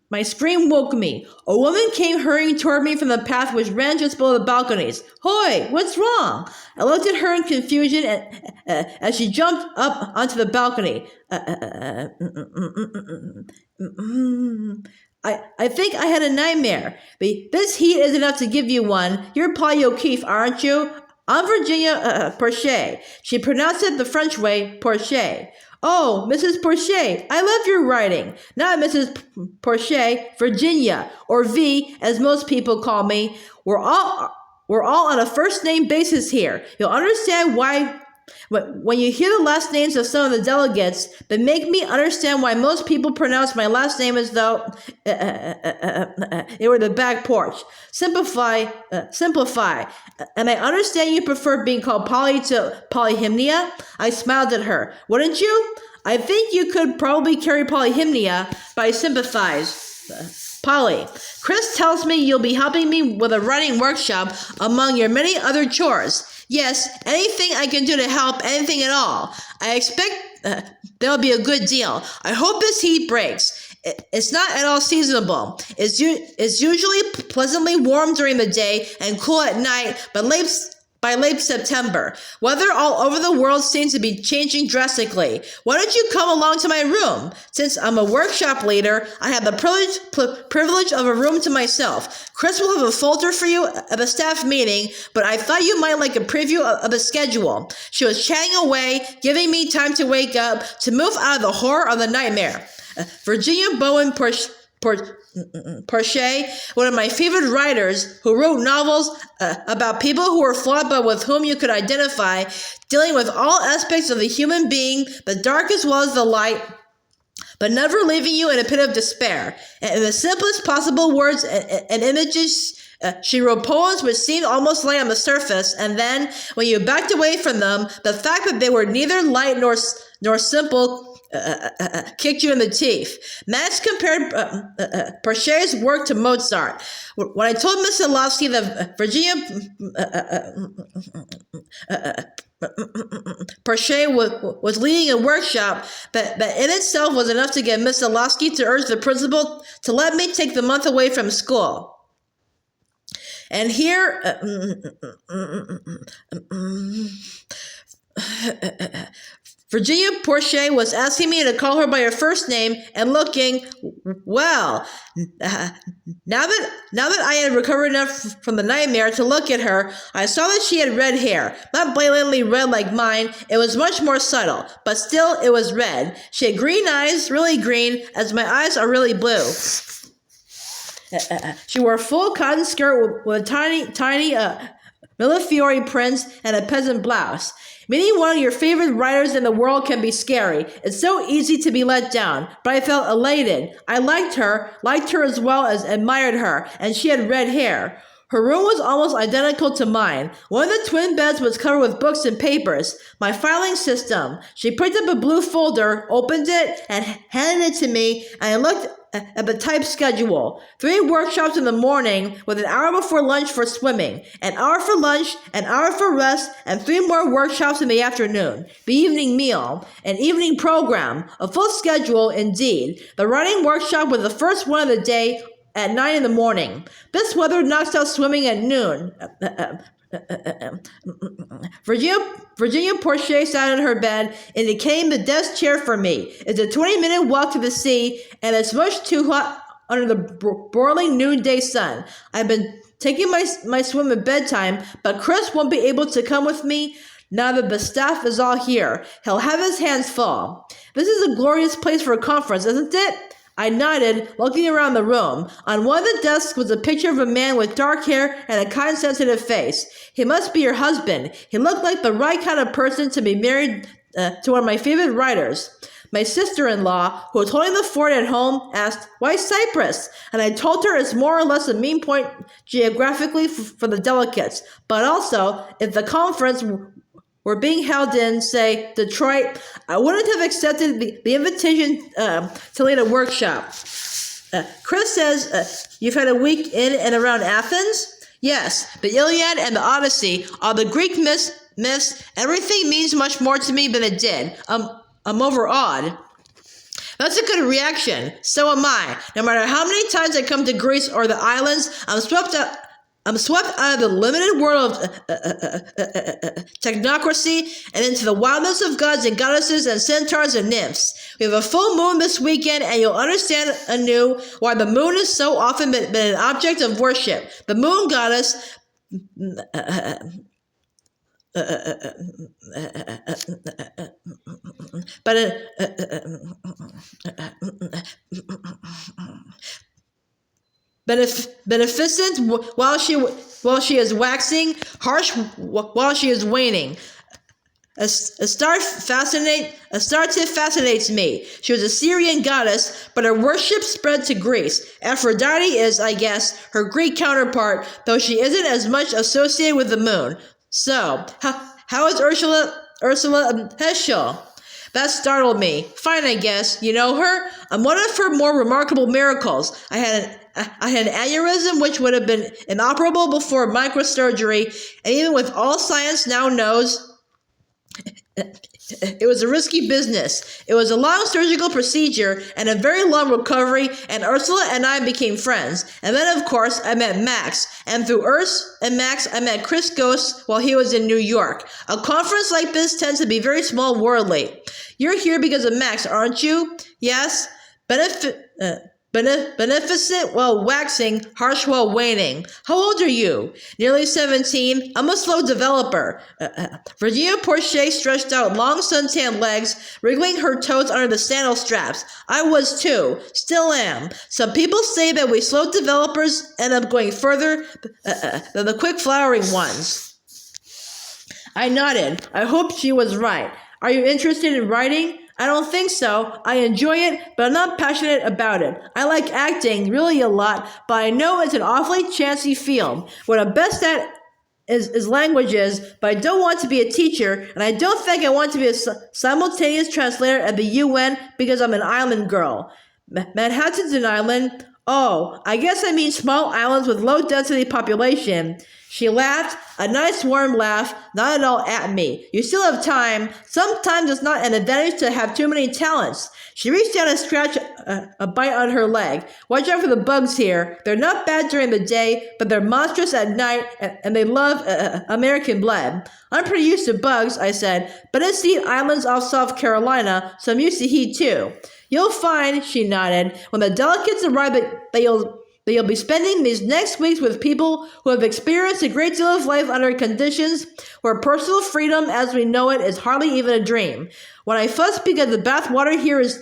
My scream woke me. A woman came hurrying toward me from the path which ran just below the balconies. Hoy, what's wrong? I looked at her in confusion as she jumped up onto the balcony. I think I had a nightmare. But this heat is enough to give you one. You're Polly O'Keefe, aren't you? I'm Virginia Porcher. She pronounced it the French way, Porcher. Oh, Mrs. Porcher, I love your writing. Not Mrs. Porcher, Virginia, or V, as most people call me. We're all on a first-name basis here. You'll understand why when you hear the last names of some of the delegates, but make me understand why most people pronounce my last name as though it were the back porch. Simplify. And I understand you prefer being called Polly to polyhymnia. I smiled at her. Wouldn't you? I think you could probably carry polyhymnia, but I sympathize. Polly, Chris tells me you'll be helping me with a writing workshop among your many other chores. Yes, anything I can do to help, anything at all. I expect there'll be a good deal. I hope this heat breaks. It's not at all seasonable. It's usually pleasantly warm during the day and cool at night, but by late September. Weather all over the world seems to be changing drastically. Why don't you come along to my room? Since I'm a workshop leader, I have the privilege of a room to myself. Chris will have a folder for you at the staff meeting, but I thought you might like a preview of the schedule. She was chatting away, giving me time to wake up, to move out of the horror of the nightmare. Virginia Bowen Porcher, one of my favorite writers, who wrote novels about people who were flawed but with whom you could identify, dealing with all aspects of the human being, the dark as well as the light, but never leaving you in a pit of despair. And in the simplest possible words and images, she wrote poems which seemed almost light on the surface, and then, when you backed away from them, the fact that they were neither light nor simple kicked you in the teeth. Max compared Porcher's work to Mozart. When I told Miss Ilofsky that Virginia Porcher was leading a workshop, that in itself was enough to get Miss Ilofsky to urge the principal to let me take the month away from school. And here, Virginia Porcher was asking me to call her by her first name and looking, well, now that I had recovered enough from the nightmare to look at her, I saw that she had red hair. Not blatantly red like mine, it was much more subtle, but still it was red. She had green eyes, really green, as my eyes are really blue. She wore a full cotton skirt with tiny Millefiori prints and a peasant blouse. Meeting one of your favorite writers in the world can be scary. It's so easy to be let down, but I felt elated. I liked her as well as admired her, and she had red hair. Her room was almost identical to mine. One of the twin beds was covered with books and papers. My filing system. She picked up a blue folder, opened it, and handed it to me, and I looked at the type schedule. 3 workshops in the morning with an hour before lunch for swimming, an hour for lunch, an hour for rest, and 3 more workshops in the afternoon. The evening meal, an evening program, a full schedule indeed. The writing workshop was the first one of the day at 9 in the morning. This weather knocks out swimming at noon. Virginia Porcher sat in her bed, indicating the desk chair for me. It's a 20-minute walk to the sea, and it's much too hot under the broiling noonday sun. I've been taking my swim at bedtime, but Chris won't be able to come with me now that the staff is all here. He'll have his hands full. This is a glorious place for a conference, isn't it? I nodded, looking around the room. On one of the desks was a picture of a man with dark hair and a kind-sensitive face. He must be your husband. He looked like the right kind of person to be married to one of my favorite writers. My sister-in-law, who was holding the fort at home, asked, "Why Cyprus?" And I told her it's more or less a mean point geographically for the delegates, but also, if the conference were being held in, say, Detroit, I wouldn't have accepted the invitation to lead a workshop. Chris says you've had a week in and around Athens? Yes, the Iliad and the Odyssey, all the Greek myths, everything means much more to me than it did. I'm overawed. That's a good reaction. So am I. No matter how many times I come to Greece or the islands, I'm swept out of the limited world of technocracy and into the wildness of gods and goddesses and centaurs and nymphs. We have a full moon this weekend, and you'll understand anew why the moon has so often been an object of worship. The moon goddess... beneficent while she is waxing, harsh while she is waning. Astarte fascinates me. She was a Syrian goddess, but her worship spread to Greece. Aphrodite is, I guess, her Greek counterpart, though she isn't as much associated with the moon. So, how is Ursula Heschel? That startled me. Fine, I guess. You know her? One of her more remarkable miracles. I had an aneurysm which would have been inoperable before microsurgery, and even with all science now knows, it was a risky business. It was a long surgical procedure and a very long recovery, and Ursula and I became friends. And then, of course, I met Max. And through Urs and Max, I met Chris Ghost while he was in New York. A conference like this tends to be very small worldly. You're here because of Max, aren't you? Yes. Beneficent while waxing, harsh while waning. How old are you? Nearly 17. I'm a slow developer. Virginia Porche stretched out long suntanned legs, wriggling her toes under the sandal straps. I was too. Still am. Some people say that we slow developers end up going further than the quick flowering ones. I nodded. I hoped she was right. Are you interested in writing? I don't think so. I enjoy it, but I'm not passionate about it. I like acting really a lot, but I know it's an awfully chancy field. What I'm best at is languages, but I don't want to be a teacher, and I don't think I want to be a simultaneous translator at the UN because I'm an island girl. Manhattan's an island. Oh, I guess I mean small islands with low density population. She laughed, a nice warm laugh, not at all at me. You still have time. Sometimes it's not an advantage to have too many talents. She reached down and scratched a bite on her leg. Watch out for the bugs here. They're not bad during the day, but they're monstrous at night, and they love American blood. I'm pretty used to bugs, I said, but it's the islands off South Carolina, so I'm used to heat too. You'll find, she nodded, when the delegates arrive that you'll be spending these next weeks with people who have experienced a great deal of life under conditions where personal freedom as we know it is hardly even a dream. When I fuss because the bath water here is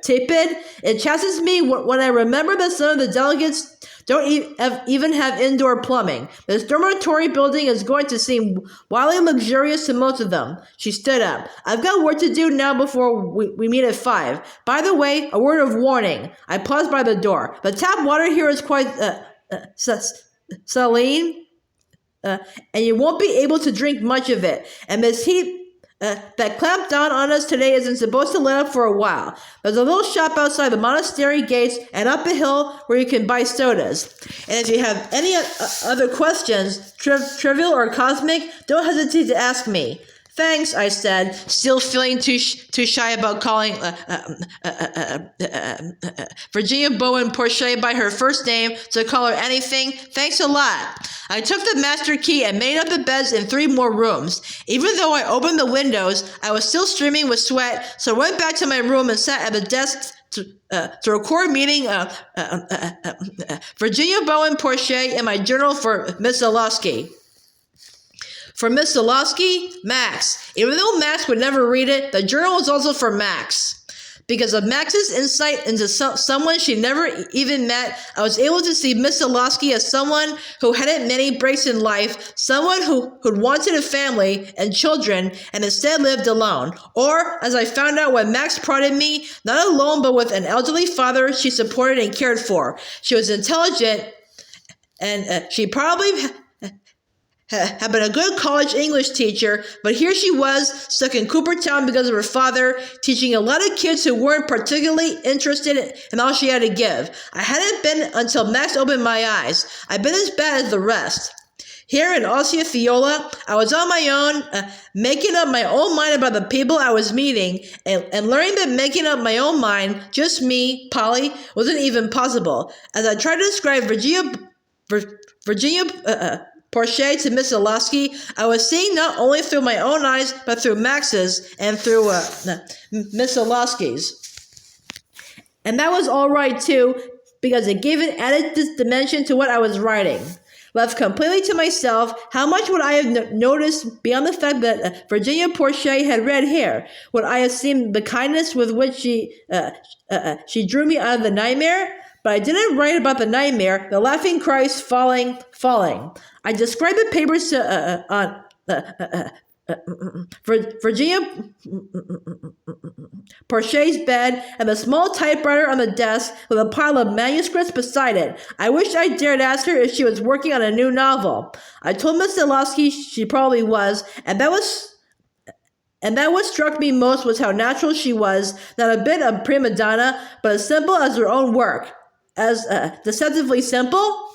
tepid, it chastises me when I remember that some of the delegates don't even have indoor plumbing. This dormitory building is going to seem wildly luxurious to most of them. She stood up. I've got work to do now before we meet at 5. By the way, a word of warning. I paused by the door. The tap water here is quite saline, and you won't be able to drink much of it. And this heat that clamped down on us today isn't supposed to let up for a while. There's a little shop outside the monastery gates and up a hill where you can buy sodas. And if you have any other questions, trivial or cosmic, don't hesitate to ask me. Thanks, I said, still feeling too shy about calling Virginia Bowen Porche by her first name, so call her anything. Thanks a lot. I took the master key and made up the beds in 3 more rooms. Even though I opened the windows, I was still streaming with sweat, so I went back to my room and sat at the desk to record meeting Virginia Bowen Porche in my journal for Miss Zalowski. For Miss Zalowski, Max. Even though Max would never read it, the journal was also for Max. Because of Max's insight into someone she never even met, I was able to see Miss Zalowski as someone who hadn't many breaks in life, someone who'd wanted a family and children and instead lived alone. Or, as I found out when Max prodded me, not alone but with an elderly father she supported and cared for. She was intelligent, and she probably had been a good college English teacher, but here she was, stuck in Coopertown because of her father, teaching a lot of kids who weren't particularly interested in all she had to give. I hadn't been until Max opened my eyes. I'd been as bad as the rest. Here in Osceola, I was on my own, making up my own mind about the people I was meeting, and learning that making up my own mind, just me, Polly, wasn't even possible. As I tried to describe Virginia Portia to Miss Zalowski, I was seeing not only through my own eyes, but through Max's and through Miss Zalowski's. And that was all right, too, because it gave an added dimension to what I was writing. Left completely to myself, how much would I have noticed beyond the fact that Virginia Portia had red hair? Would I have seen the kindness with which she drew me out of the nightmare? But I didn't write about the nightmare, the laughing cries falling. I described the papers on Virginia Portia's bed and the small typewriter on the desk with a pile of manuscripts beside it. I wished I dared ask her if she was working on a new novel. I told Miss Zalowski she probably was, and that what struck me most was how natural she was, not a bit of prima donna, but as simple as her own work. As deceptively simple.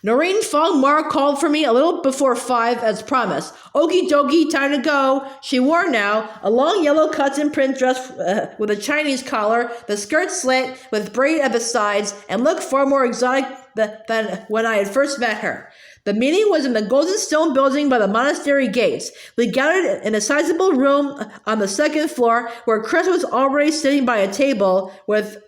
Noreen Fong-Mar called for me a little before 5 as promised. Okie dokie, time to go. She wore now a long yellow cotton print dress with a Chinese collar, the skirt slit with braid at the sides, and looked far more exotic than when I had first met her. The meeting was in the Golden Stone building by the monastery gates. We gathered in a sizable room on the second floor where Chris was already sitting by a table with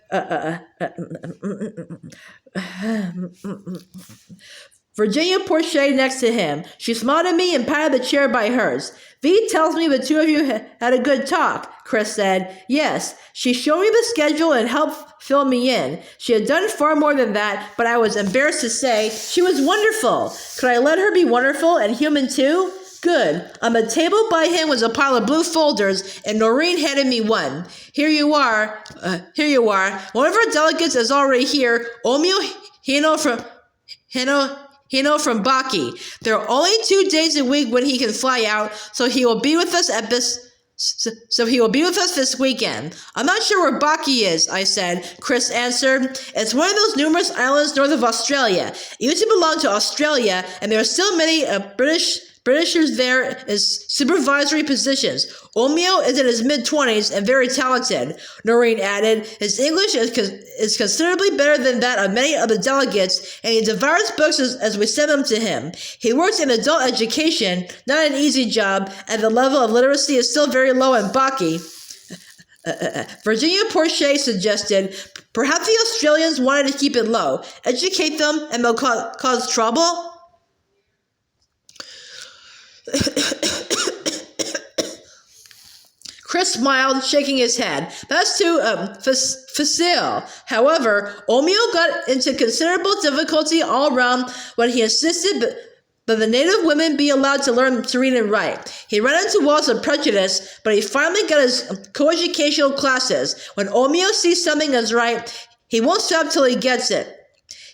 Virginia Portia next to him. She smiled at me and patted the chair by hers. V tells me the two of you had a good talk, Chris said. Yes, she showed me the schedule and helped fill me in. She had done far more than that, but I was embarrassed to say she was wonderful. Could I let her be wonderful and human too? Good. On the table by him was a pile of blue folders, and Noreen handed me one. Here you are. One of our delegates is already here. Omio Hino from Baki. There are only 2 days a week when he can fly out, so he will be with us this weekend. I'm not sure where Baki is, I said. Chris answered. It's one of those numerous islands north of Australia. It used to belong to Australia, and there are still many Britishers there as supervisory positions. Omio is in his mid-20s and very talented, Noreen added. His English is considerably better than that of many of the delegates, and he devours books as we send them to him. He works in adult education, not an easy job, and the level of literacy is still very low in Baki. Virginia Portia suggested, perhaps the Australians wanted to keep it low. Educate them and they'll cause trouble? Chris smiled, shaking his head. That's too facile. However, Omio got into considerable difficulty all around when he insisted that the native women be allowed to learn to read and write. He ran into walls of prejudice, but he finally got his coeducational classes. When Omio sees something as right, he won't stop till he gets it.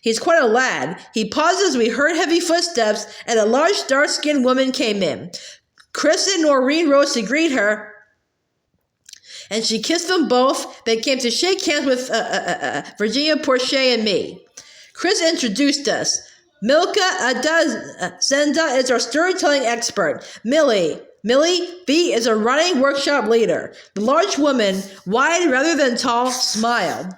He's quite a lad. He paused as we heard heavy footsteps, and a large, dark-skinned woman came in. Chris and Noreen rose to greet her, and she kissed them both. They came to shake hands with Virginia Portia and me. Chris introduced us. Milka Zenda is our storytelling expert. Millie B is a writing workshop leader. The large woman, wide rather than tall, smiled.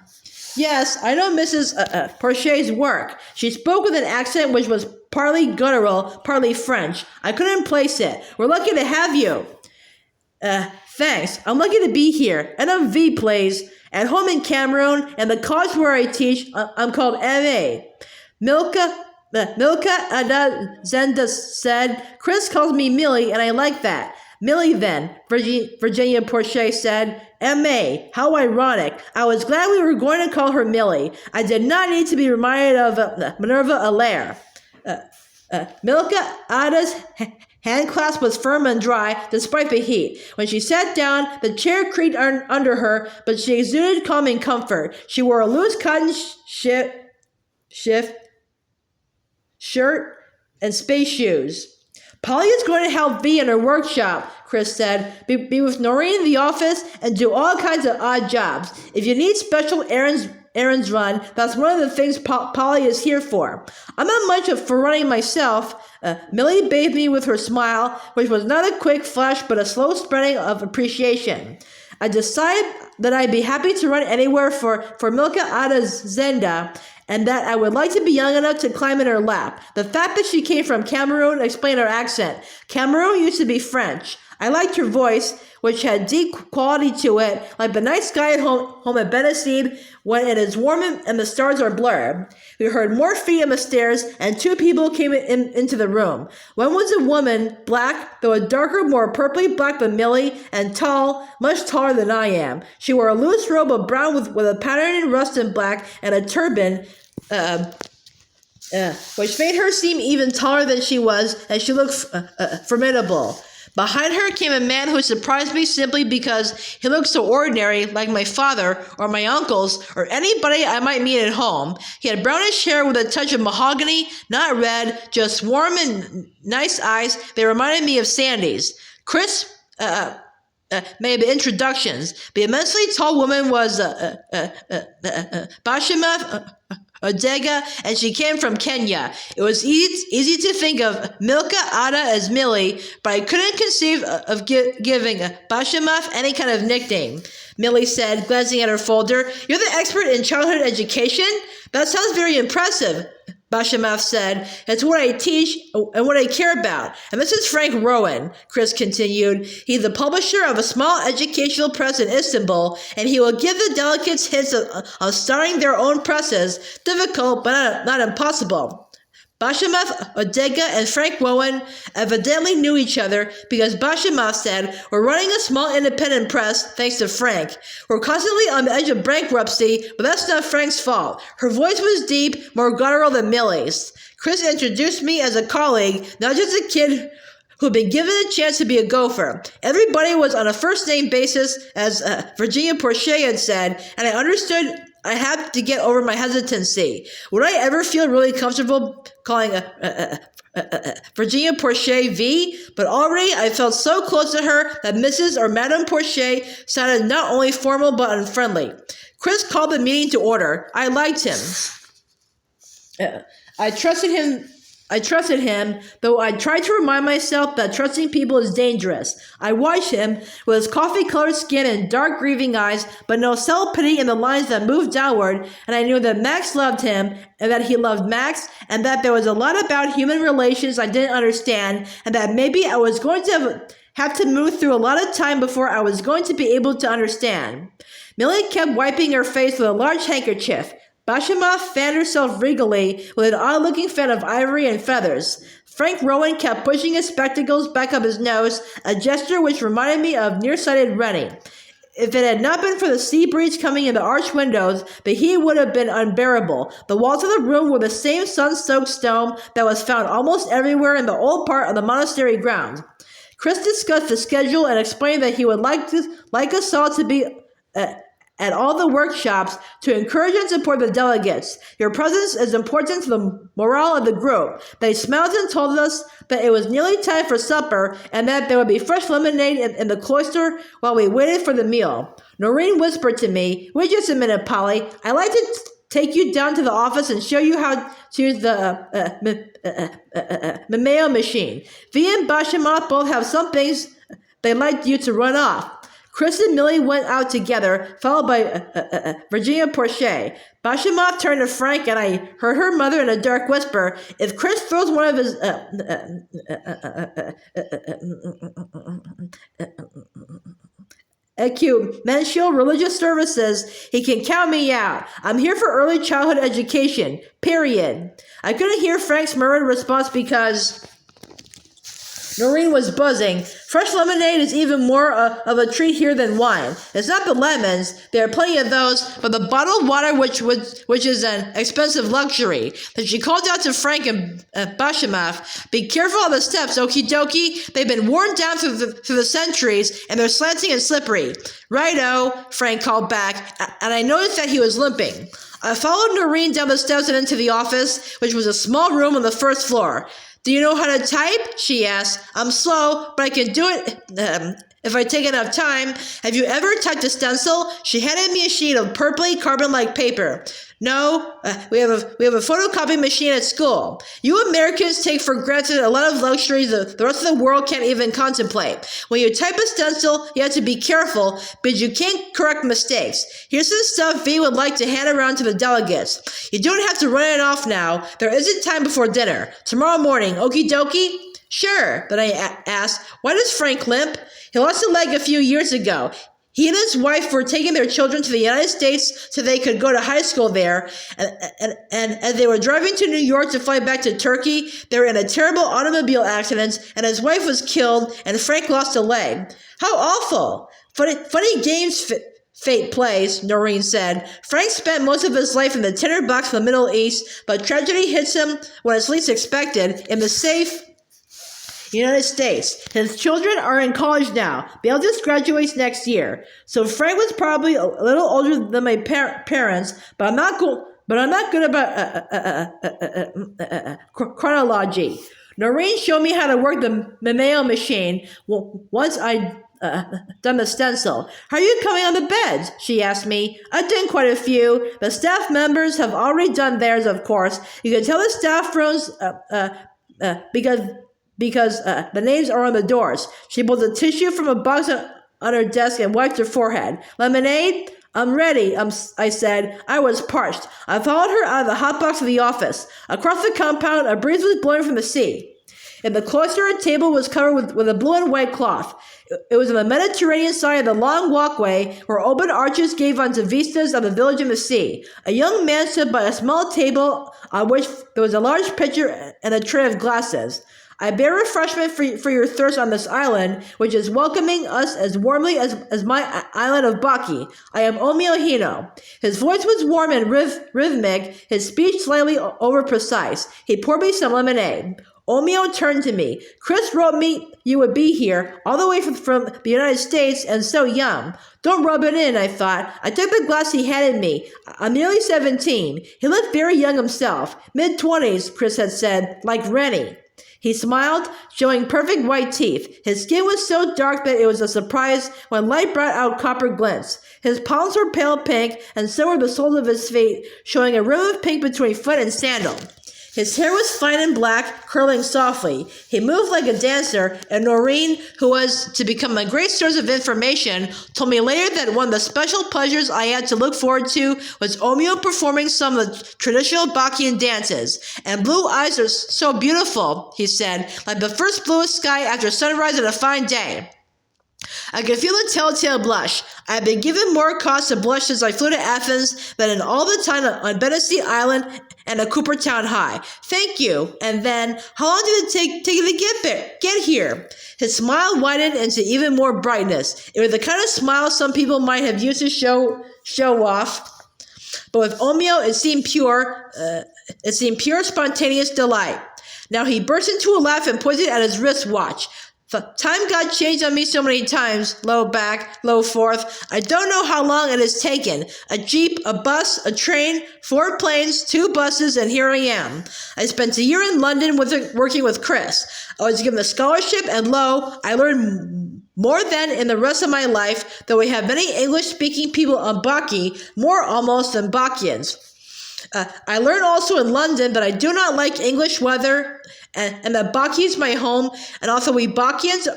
Yes, I know Mrs. Portia's work. She spoke with an accent which was partly guttural, partly French. I couldn't place it. We're lucky to have you. Thanks. I'm lucky to be here. NMV plays at home in Cameroon, and the college where I teach, I'm called MA. Milka Zenda said. Chris calls me Millie, and I like that. Millie then, Virginia Portia said. M.A. How ironic. I was glad we were going to call her Millie. I did not need to be reminded of Minerva Allaire. Milka Ada's handclasp was firm and dry, despite the heat. When she sat down, the chair creaked under her, but she exuded calming comfort. She wore a loose cotton shirt and space shoes. Polly is going to help V in her workshop, Chris said. Be with Noreen in the office and do all kinds of odd jobs. If you need special errands, errands run. That's one of the things Polly is here for. I'm not much for running myself. Millie bathed me with her smile, which was not a quick flash but a slow spreading of appreciation. I decided that I'd be happy to run anywhere for Milka Ada's Zenda, and that I would like to be young enough to climb in her lap. The fact that she came from Cameroon explained her accent. Cameroon used to be French. I liked her voice, which had deep quality to it, like the night sky at home at Benesib when it is warm and the stars are blurred. We heard more feet on the stairs, and two people came into the room. One was a woman, black, though a darker, more purpley black than Millie, and tall, much taller than I am. She wore a loose robe of brown with a pattern in rust and black, and a turban, which made her seem even taller than she was, and she looked formidable. Behind her came a man who surprised me simply because he looked so ordinary, like my father or my uncles or anybody I might meet at home. He had brownish hair with a touch of mahogany, not red, just warm and nice eyes. They reminded me of Sandy's. Chris made the introductions. The immensely tall woman was Bashima Odega, and she came from Kenya. It was easy to think of Milka Ada as Millie, but I couldn't conceive of giving Bashimaf any kind of nickname. Millie said, glancing at her folder. You're the expert in childhood education? That sounds very impressive, Bashimaf said. It's what I teach and what I care about. And this is Frank Rowan, Chris continued. He's the publisher of a small educational press in Istanbul, and he will give the delegates hints of starting their own presses. Difficult, but not impossible. Bashimaf Odega and Frank Rowan evidently knew each other because Bashimaf said, we're running a small independent press thanks to Frank. We're constantly on the edge of bankruptcy, but that's not Frank's fault. Her voice was deep, more guttural than Millie's. Chris introduced me as a colleague, not just a kid who'd been given a chance to be a gopher. Everybody was on a first-name basis, as Virginia Porcher had said, and I understood I had to get over my hesitancy. Would I ever feel really comfortable calling Virginia Porcher V? But already I felt so close to her that Mrs. or Madame Porcher sounded not only formal but unfriendly. Chris called the meeting to order. I liked him. I trusted him, though I tried to remind myself that trusting people is dangerous. I watched him with his coffee-colored skin and dark, grieving eyes, but no self-pity in the lines that moved downward, and I knew that Max loved him, and that he loved Max, and that there was a lot about human relations I didn't understand, and that maybe I was going to have to move through a lot of time before I was going to be able to understand. Millie kept wiping her face with a large handkerchief. Bashimaf fanned herself regally with an odd-looking fan of ivory and feathers. Frank Rowan kept pushing his spectacles back up his nose, a gesture which reminded me of nearsighted Rennie. If it had not been for the sea breeze coming in the arched windows, the heat would have been unbearable. The walls of the room were the same sun-soaked stone that was found almost everywhere in the old part of the monastery grounds. Chris discussed the schedule and explained that he would like us all to be at all the workshops to encourage and support the delegates. Your presence is important to the morale of the group. They smiled and told us that it was nearly time for supper and that there would be fresh lemonade in the cloister while we waited for the meal. Noreen whispered to me, wait just a minute, Polly. I'd like to take you down to the office and show you how to use the Memeo machine. Vi and Bashimaf both have some things they'd like you to run off. Chris and Millie went out together, followed by Virginia Porcher. Bashimaf turned to Frank, and I heard her mother in a dark whisper, if Chris throws one of his ecumenical religious services, he can count me out. I'm here for early childhood education, period. I couldn't hear Frank's murmured response because Noreen was buzzing. Fresh lemonade is even more of a treat here than wine. It's not the lemons. There are plenty of those, but the bottled water, which is an expensive luxury. Then she called out to Frank and Bashimaf, be careful of the steps, okie dokie. They've been worn down through the centuries, and they're slanting and slippery. Righto, Frank called back, and I noticed that he was limping. I followed Noreen down the steps and into the office, which was a small room on the first floor. Do you know how to type? She asked. I'm slow, but I can do it if I take enough time. Have you ever typed a stencil? She handed me a sheet of purpley carbon-like paper. No, we have a photocopy machine at school. You Americans take for granted a lot of luxuries the rest of the world can't even contemplate. When you type a stencil, you have to be careful, but you can't correct mistakes. Here's some stuff V would like to hand around to the delegates. You don't have to run it off now. There isn't time before dinner. Tomorrow morning, okie dokie? Sure, but I asked, why does Frank limp? He lost a leg a few years ago. He and his wife were taking their children to the United States so they could go to high school there, and as they were driving to New York to fly back to Turkey, they were in a terrible automobile accident, and his wife was killed, and Frank lost a leg. How awful! Funny games fate plays, Noreen said. Frank spent most of his life in the tinderbox of the Middle East, but tragedy hits him when it's least expected, in the safe United States. His children are in college now. Bale just graduates next year. So Frank was probably a little older than my parents, but I'm not good about chronology. Noreen showed me how to work the Memeo machine once I'd done the stencil. How are you coming on the beds? She asked me. I've done quite a few. The staff members have already done theirs, of course. You can tell the staff rooms because the names are on the doors. She pulled a tissue from a box on her desk and wiped her forehead. Lemonade? I'm ready, I said. I was parched. I followed her out of the hot box of the office. Across the compound, a breeze was blowing from the sea. In the cloister, a table was covered with a blue and white cloth. It was on the Mediterranean side of the long walkway where open arches gave onto vistas of the village and the sea. A young man stood by a small table on which there was a large pitcher and a tray of glasses. I bear refreshment for your thirst on this island, which is welcoming us as warmly as my island of Baki. I am Omio Hino. His voice was warm and rhythmic, his speech slightly over-precise. He poured me some lemonade. Omio turned to me. Chris wrote me you would be here, all the way from the United States, and so young. Don't rub it in, I thought. I took the glass he handed me. I'm nearly 17. He looked very young himself. Mid-20s, Chris had said, like Rennie. He smiled, showing perfect white teeth. His skin was so dark that it was a surprise when light brought out copper glints. His palms were pale pink, and so were the soles of his feet, showing a rim of pink between foot and sandal. His hair was fine and black, curling softly. He moved like a dancer, and Noreen, who was to become a great source of information, told me later that one of the special pleasures I had to look forward to was Omio performing some of the traditional Bakian dances. And blue eyes are so beautiful, he said, like the first bluest sky after sunrise on a fine day. I could feel a telltale blush. I had been given more cause to blush since I flew to Athens than in all the time on Benicy Island and at Coopertown High. Thank you. And then, how long did it take you to get here? His smile widened into even more brightness. It was the kind of smile some people might have used to show off. But with Omio, it seemed pure, spontaneous delight. Now he burst into a laugh and pointed at his wristwatch. Time got changed on me so many times, low back, low forth. I don't know how long it has taken. A jeep, a bus, a train, 4 planes, 2 buses, and here I am. I spent a year in London working with Chris. I was given a scholarship, and I learned more than in the rest of my life, though we have many English-speaking people on Baki, more almost than Bakians. I learned also in London that I do not like English weather, and that Baki is my home, and also we Bakians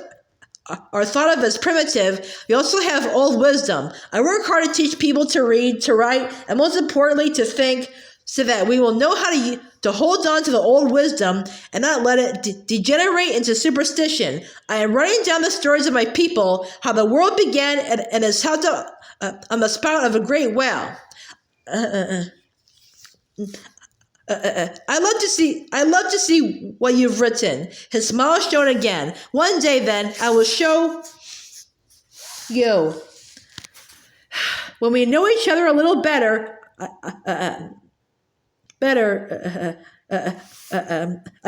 are thought of as primitive. We also have old wisdom. I work hard to teach people to read, to write, and most importantly to think, so that we will know how to hold on to the old wisdom and not let it degenerate into superstition. I am writing down the stories of my people, how the world began and is held up on the spout of a great whale. I love to see what you've written. His smile shone again. One day then, I will show you. When we know each other a little better, I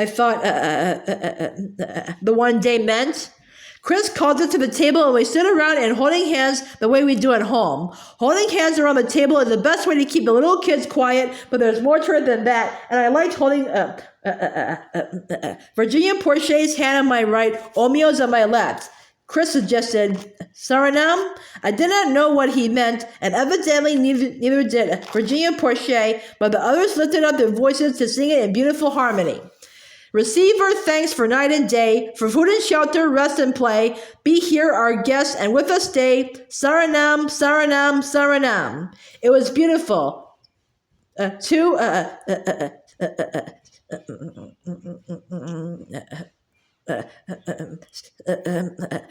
thought the one day meant. Chris called us to the table and we stood around and holding hands the way we do at home. Holding hands around the table is the best way to keep the little kids quiet, but there's more to it than that. And I liked holding Virginia Porche's hand on my right, Omio's on my left. Chris suggested, Suriname? I did not know what he meant, and evidently neither did Virginia Porche, but the others lifted up their voices to sing it in beautiful harmony. Receive our thanks for night and day, for food and shelter, rest and play. Be here our guest and with us stay. Suriname, Suriname, Suriname. It was beautiful.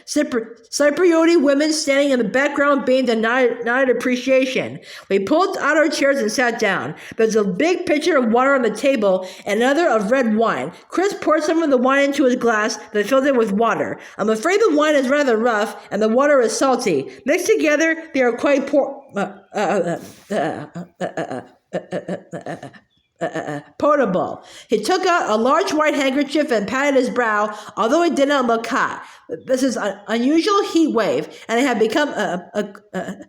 Cypriot women standing in the background beamed a nodded appreciation. We pulled out our chairs and sat down. There's a big pitcher of water on the table and another of red wine. Chris poured some of the wine into his glass, then filled it with water. I'm afraid the wine is rather rough and the water is salty. Mixed together, they are quite potable. He took out a large white handkerchief and patted his brow, although it did not look hot. This is an unusual heat wave, and I had become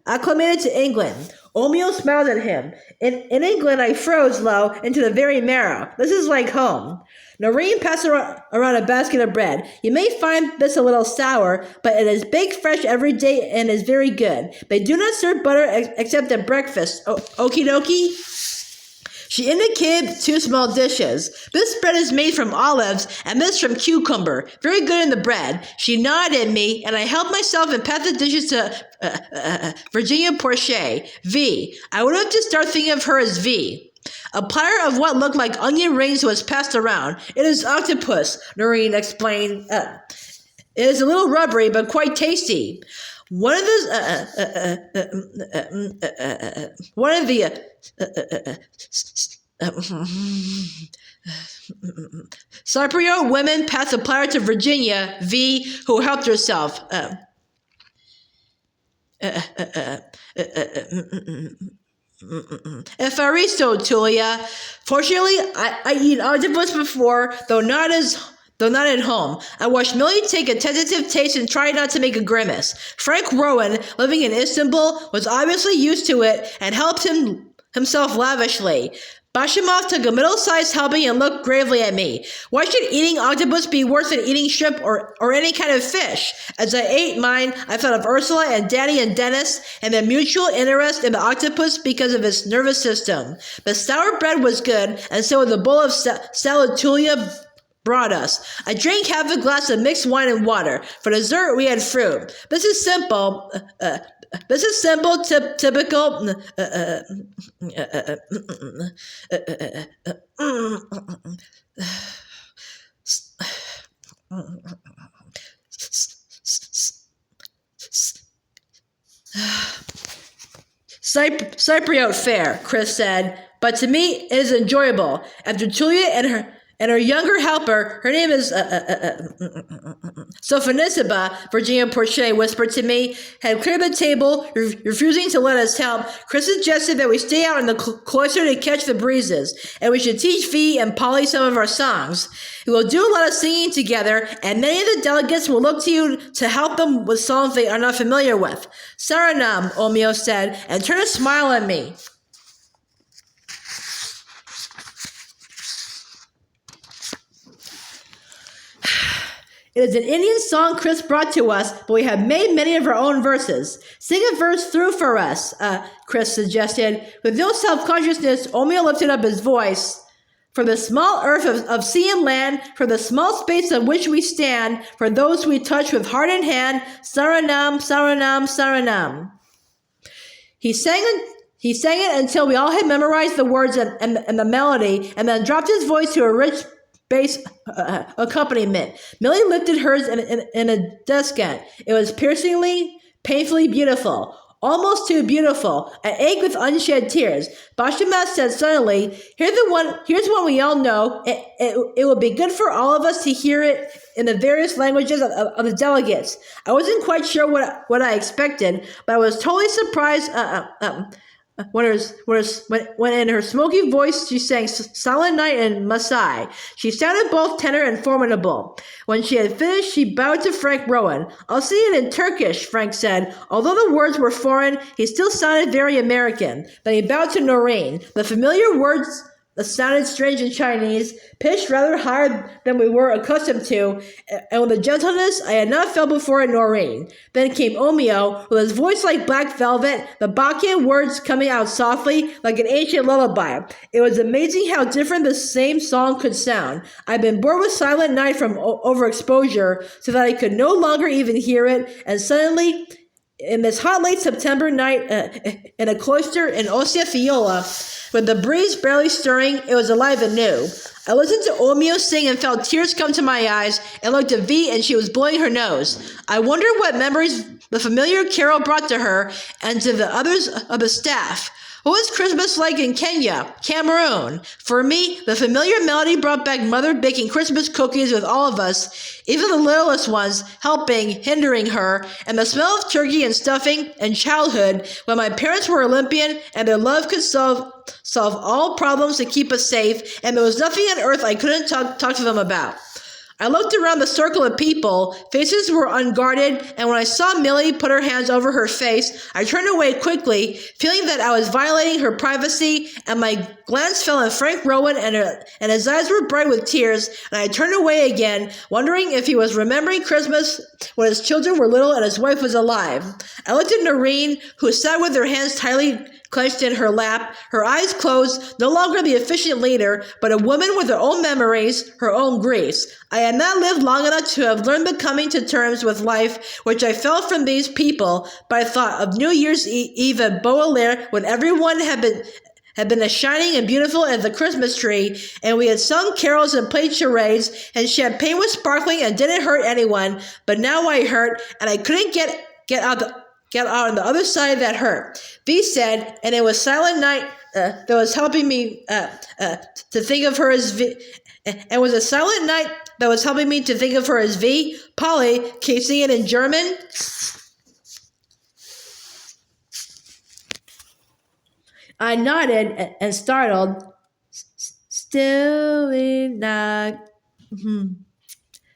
acclimated to England. Omeo smiled at him. In England, I froze low into the very marrow. This is like home. Noreen passed around a basket of bread. You may find this a little sour, but it is baked fresh every day and is very good. They do not serve butter except at breakfast. Okie dokie? She indicated 2 small dishes. This bread is made from olives and this from cucumber. Very good in the bread. She nodded at me, and I helped myself and passed the dishes to Virginia Porche. V. I would have to start thinking of her as V. A platter of what looked like onion rings was passed around. It is octopus, Noreen explained. It is a little rubbery, but quite tasty. One of the Cypriot women passed the platter to Virginia, V, who helped herself. Efaristo, Tulia. Fortunately, I eat octopus before, though not at home. I watched Millie take a tentative taste and try not to make a grimace. Frank Rowan, living in Istanbul, was obviously used to it and helped himself lavishly. Bashimov took a middle-sized helping and looked gravely at me. Why should eating octopus be worse than eating shrimp or any kind of fish? As I ate mine, I thought of Ursula and Danny and Dennis and their mutual interest in the octopus because of its nervous system. The sour bread was good, and so was the bowl of salad Tulia brought us. I drank half a glass of mixed wine and water. For dessert, we had fruit. This is simple, typical. Cypriot fare, Chris said, but to me it is enjoyable. After Julia and her younger helper, her name is Sophonisba, Virginia Porche whispered to me, had cleared the table, refusing to let us help. Chris suggested that we stay out in the cloister to catch the breezes, and we should teach Fee and Polly some of our songs. We will do a lot of singing together, and many of the delegates will look to you to help them with songs they are not familiar with. Saranam, Omeo said, and turned a smile on me. It is an Indian song Chris brought to us, but we have made many of our own verses. Sing a verse through for us, Chris suggested. With no self-consciousness, Omeo lifted up his voice. For the small earth of sea and land, for the small space on which we stand, for those we touch with heart and hand, Saranam, Saranam, Saranam. He sang it until we all had memorized the words and the melody, and then dropped his voice to a rich bass accompaniment. Millie lifted hers in a descant. It was piercingly, painfully beautiful. Almost too beautiful. I ached with unshed tears. Bashamat said suddenly, here's one we all know. It will be good for all of us to hear it in the various languages of the delegates. I wasn't quite sure what I expected, but I was totally surprised when in her smoky voice she sang Silent Night and Masai. She sounded both tender and formidable. When she had finished, she bowed to Frank Rowan. I'll sing it in Turkish, Frank said. Although the words were foreign, he still sounded very American. Then he bowed to Noreen. The familiar words sounded strange in Chinese, pitched rather higher than we were accustomed to, and with a gentleness I had not felt before in Noreen. Then came Omeo, with his voice like black velvet, the Bakian words coming out softly like an ancient lullaby. It was amazing how different the same song could sound. I'd been bored with Silent Night from overexposure, so that I could no longer even hear it, and suddenly, in this hot late September night in a cloister in Ostia Fiola, with the breeze barely stirring, it was alive and new. I listened to Omeo sing and felt tears come to my eyes, and looked at V, and she was blowing her nose. I wondered what memories the familiar carol brought to her and to the others of the staff. What was Christmas like in Kenya, Cameroon? For me, the familiar melody brought back Mother baking Christmas cookies with all of us, even the littlest ones, helping, hindering her, and the smell of turkey and stuffing and childhood when my parents were Olympian and their love could solve all problems to keep us safe, and there was nothing on earth I couldn't talk to them about. I looked around the circle of people. Faces were unguarded, and when I saw Millie put her hands over her face, I turned away quickly, feeling that I was violating her privacy, and my glance fell on Frank Rowan, and his eyes were bright with tears, and I turned away again, wondering if he was remembering Christmas when his children were little and his wife was alive. I looked at Noreen, who sat with her hands tightly clenched in her lap, her eyes closed, no longer the efficient leader, but a woman with her own memories, her own griefs. I had not lived long enough to have learned the coming to terms with life, which I felt from these people, but I thought of New Year's Eve at Beaulieu, when everyone had been as shining and beautiful as the Christmas tree, and we had sung carols and played charades, and champagne was sparkling and didn't hurt anyone, but now I hurt, and I couldn't get out on the other side of that hurt. V said, and it was Silent Night that was helping me to think of her as V. And was a Silent Night that was helping me to think of her as V. Polly, can you sing it in German? I nodded and startled. Stille Nacht,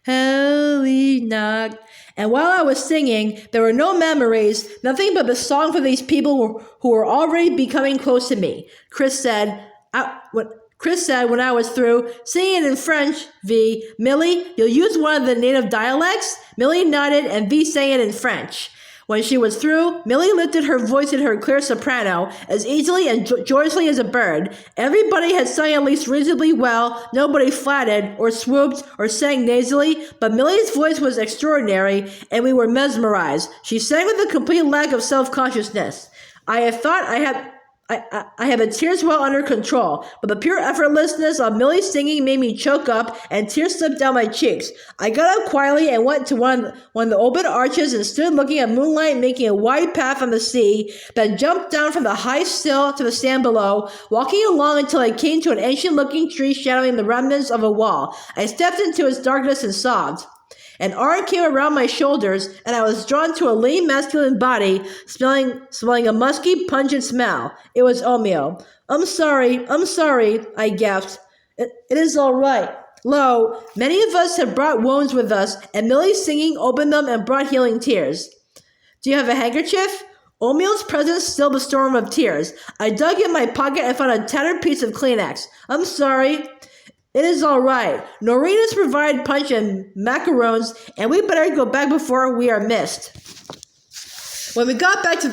Holy Nacht. And while I was singing, there were no memories, nothing but the song for these people who were already becoming close to me. Chris said when I was through, singing in French, V, Millie, you'll use one of the native dialects? Millie nodded, and V sang it in French. When she was through, Millie lifted her voice in her clear soprano, as easily and joyously as a bird. Everybody had sung at least reasonably well, nobody flatted, or swooped, or sang nasally, but Millie's voice was extraordinary, and we were mesmerized. She sang with a complete lack of self-consciousness. I had thought I had the tears well under control, but the pure effortlessness of Millie's singing made me choke up, and tears slipped down my cheeks. I got up quietly and went to one of the open arches and stood looking at moonlight making a wide path on the sea, then jumped down from the high sill to the sand below, walking along until I came to an ancient-looking tree shadowing the remnants of a wall. I stepped into its darkness and sobbed. An arm came around my shoulders, and I was drawn to a lean masculine body, smelling a musky, pungent smell. It was Omeo. I'm sorry, I gasped. It is all right. Lo, many of us had brought wounds with us, and Millie's singing opened them and brought healing tears. Do you have a handkerchief? Omeo's presence stilled the storm of tears. I dug in my pocket and found a tattered piece of Kleenex. I'm sorry. It is all right. Noreen has provided punch and macarons, and we better go back before we are missed. When we got back to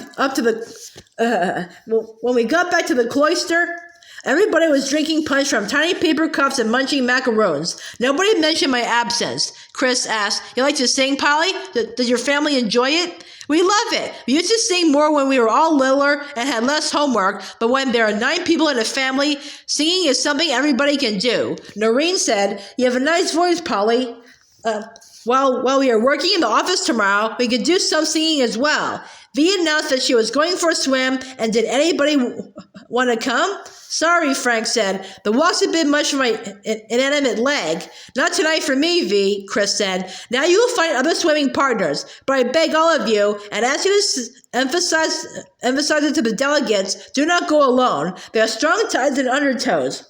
the cloister, everybody was drinking punch from tiny paper cups and munching macarons. Nobody mentioned my absence. Chris asked, "You like to sing, Polly? Does your family enjoy it?" We love it. We used to sing more when we were all littler and had less homework, but when there are 9 people in a family, singing is something everybody can do. Noreen said, "You have a nice voice, Polly. While we are working in the office tomorrow, we could do some singing as well." V announced that she was going for a swim, and did anybody want to come? Sorry, Frank said. The walk's a bit much for my inanimate leg. Not tonight for me, V, Chris said. Now you will find other swimming partners, but I beg all of you, and ask you to emphasize it to the delegates, do not go alone. There are strong tides and undertows.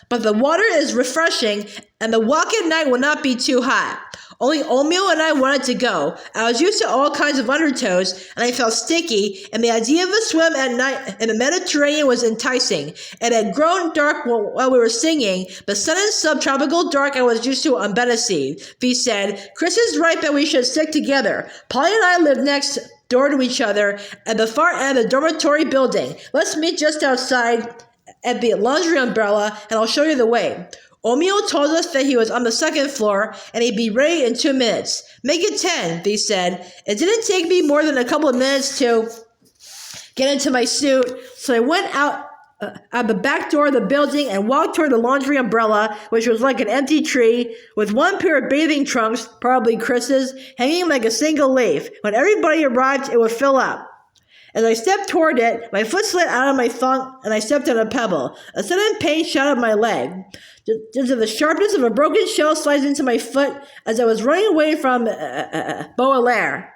But the water is refreshing, and the walk at night will not be too hot. Only Omeo and I wanted to go. I was used to all kinds of undertows, and I felt sticky, and the idea of a swim at night in the Mediterranean was enticing. It had grown dark while we were singing, but sudden subtropical dark I was used to on Benesee. V said, Chris is right that we should stick together. Polly and I live next door to each other at the far end of the dormitory building. Let's meet just outside at the laundry umbrella, and I'll show you the way. Omeo told us that he was on the second floor, and he'd be ready in 2 minutes. Make it 10, V said. It didn't take me more than a couple of minutes to get into my suit, so I went out the back door of the building and walked toward the laundry umbrella, which was like an empty tree, with one pair of bathing trunks, probably Chris's, hanging like a single leaf. When everybody arrived, it would fill up. As I stepped toward it, my foot slid out of my thong, and I stepped on a pebble. A sudden pain shot up my leg. Just as the sharpness of a broken shell sliced into my foot as I was running away from Baudelaire.